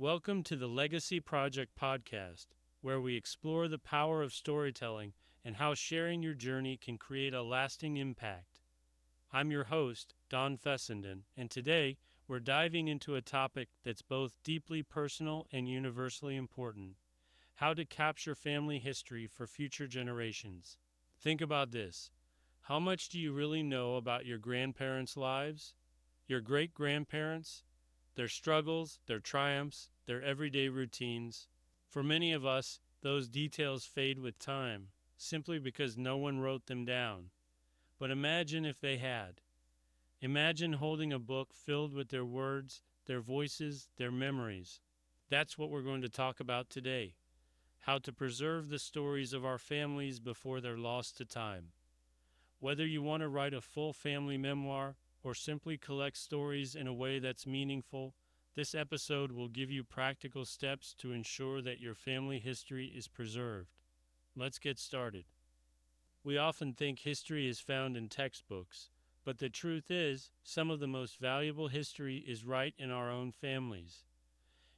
Welcome to the Legacy Project podcast, where we explore the power of storytelling and how sharing your journey can create a lasting impact. I'm your host, Don Fessenden, and today we're diving into a topic that's both deeply personal and universally important: how to capture family history for future generations. Think about this. How much do you really know about your grandparents' lives? Your great grandparents? Their struggles, their triumphs, their everyday routines? For many of us, those details fade with time, simply because no one wrote them down. But imagine if they had. Imagine holding a book filled with their words, their voices, their memories. That's what we're going to talk about today: how to preserve the stories of our families before they're lost to time. Whether you want to write a full family memoir or simply collect stories in a way that's meaningful, this episode will give you practical steps to ensure that your family history is preserved. Let's get started. We often think history is found in textbooks, but the truth is, some of the most valuable history is right in our own families.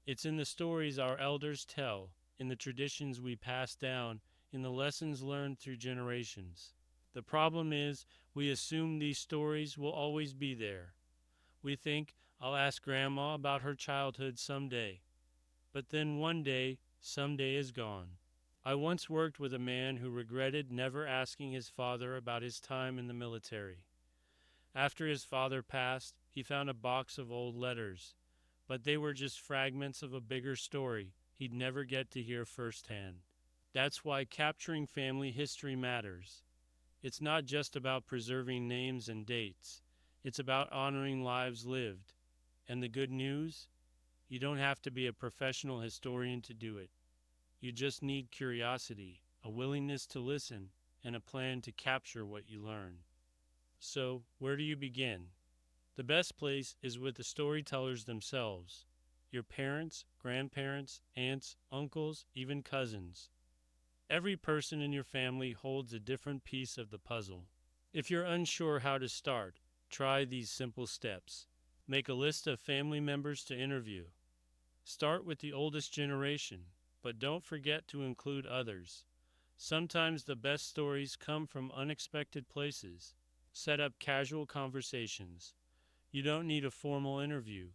It's in the stories our elders tell, in the traditions we pass down, in the lessons learned through generations. The problem is, we assume these stories will always be there. We think, I'll ask Grandma about her childhood someday. But then one day, someday is gone. I once worked with a man who regretted never asking his father about his time in the military. After his father passed, he found a box of old letters, but they were just fragments of a bigger story he'd never get to hear firsthand. That's why capturing family history matters. It's not just about preserving names and dates. It's about honoring lives lived. And the good news? You don't have to be a professional historian to do it. You just need curiosity, a willingness to listen, and a plan to capture what you learn. So, where do you begin? The best place is with the storytellers themselves: your parents, grandparents, aunts, uncles, even cousins. Every person in your family holds a different piece of the puzzle. If you're unsure how to start, try these simple steps. Make a list of family members to interview. Start with the oldest generation, but don't forget to include others. Sometimes the best stories come from unexpected places. Set up casual conversations. You don't need a formal interview.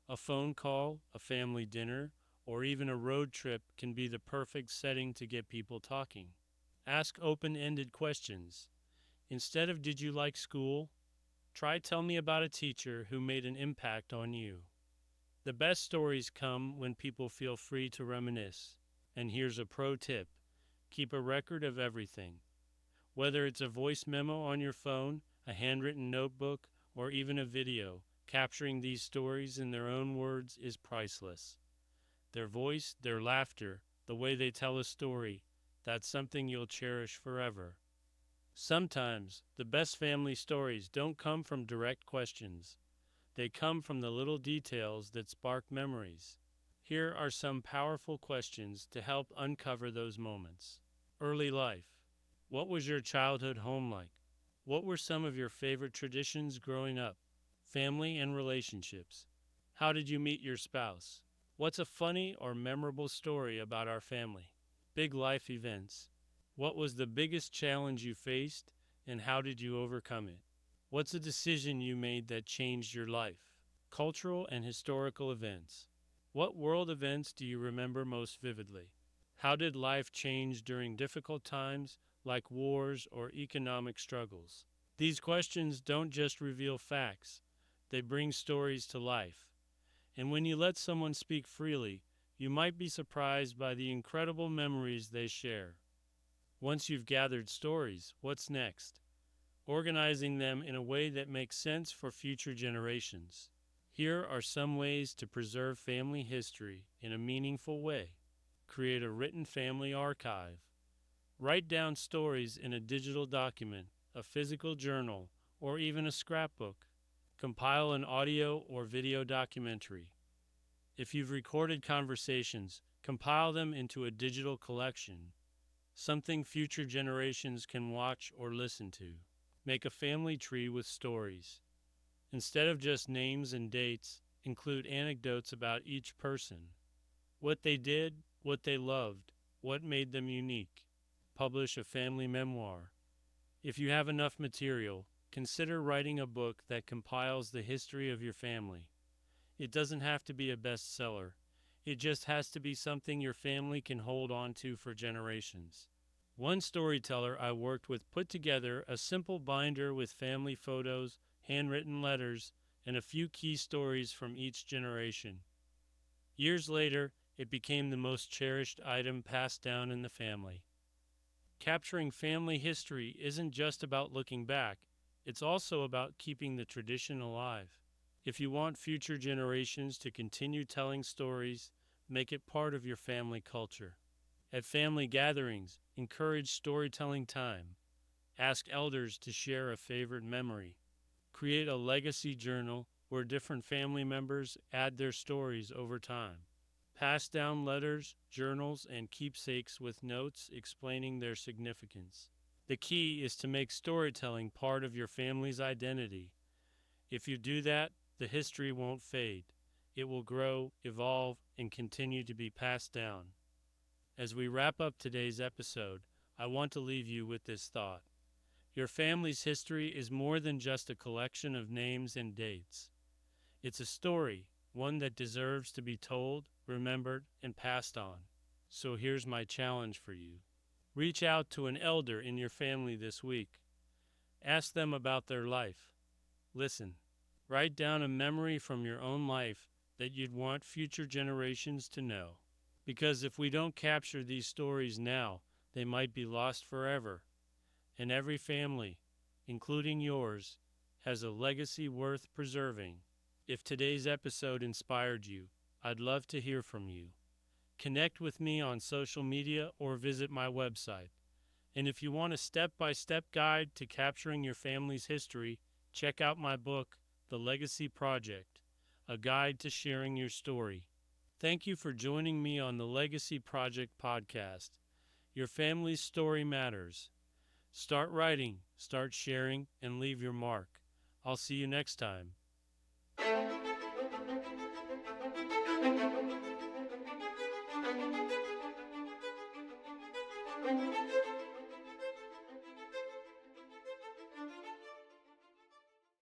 A phone call, a family dinner, or even a road trip can be the perfect setting to get people talking. Ask open-ended questions. Instead of "Did you like school?" try "Tell me about a teacher who made an impact on you." The best stories come when people feel free to reminisce. And here's a pro tip: keep a record of everything. Whether it's a voice memo on your phone, a handwritten notebook, or even a video, capturing these stories in their own words is priceless. Their voice, their laughter, the way they tell a story, that's something you'll cherish forever. Sometimes the best family stories don't come from direct questions. They come from the little details that spark memories. Here are some powerful questions to help uncover those moments. Early life. What was your childhood home like? What were some of your favorite traditions growing up? Family and relationships. How did you meet your spouse? What's a funny or memorable story about our family? Big life events. What was the biggest challenge you faced, and how did you overcome it? What's a decision you made that changed your life? Cultural and historical events. What world events do you remember most vividly? How did life change during difficult times like wars or economic struggles? These questions don't just reveal facts, they bring stories to life. And when you let someone speak freely, you might be surprised by the incredible memories they share. Once you've gathered stories, what's next? Organizing them in a way that makes sense for future generations. Here are some ways to preserve family history in a meaningful way. Create a written family archive. Write down stories in a digital document, a physical journal, or even a scrapbook. Compile an audio or video documentary. If you've recorded conversations, compile them into a digital collection, something future generations can watch or listen to. Make a family tree with stories. Instead of just names and dates, include anecdotes about each person. What they did, what they loved, what made them unique. Publish a family memoir. If you have enough material, consider writing a book that compiles the history of your family. It doesn't have to be a bestseller. It just has to be something your family can hold on to for generations. One storyteller I worked with put together a simple binder with family photos, handwritten letters, and a few key stories from each generation. Years later, it became the most cherished item passed down in the family. Capturing family history isn't just about looking back, it's also about keeping the tradition alive. If you want future generations to continue telling stories, make it part of your family culture. At family gatherings, encourage storytelling time. Ask elders to share a favorite memory. Create a legacy journal where different family members add their stories over time. Pass down letters, journals, and keepsakes with notes explaining their significance. The key is to make storytelling part of your family's identity. If you do that, the history won't fade. It will grow, evolve, and continue to be passed down. As we wrap up today's episode, I want to leave you with this thought. Your family's history is more than just a collection of names and dates. It's a story, one that deserves to be told, remembered, and passed on. So here's my challenge for you. Reach out to an elder in your family this week. Ask them about their life. Listen. Write down a memory from your own life that you'd want future generations to know. Because if we don't capture these stories now, they might be lost forever. And every family, including yours, has a legacy worth preserving. If today's episode inspired you, I'd love to hear from you. Connect with me on social media or visit my website. And if you want a step-by-step guide to capturing your family's history, check out my book, The Legacy Project, a guide to sharing your story. Thank you for joining me on the Legacy Project podcast. Your family's story matters. Start writing, start sharing, and leave your mark. I'll see you next time.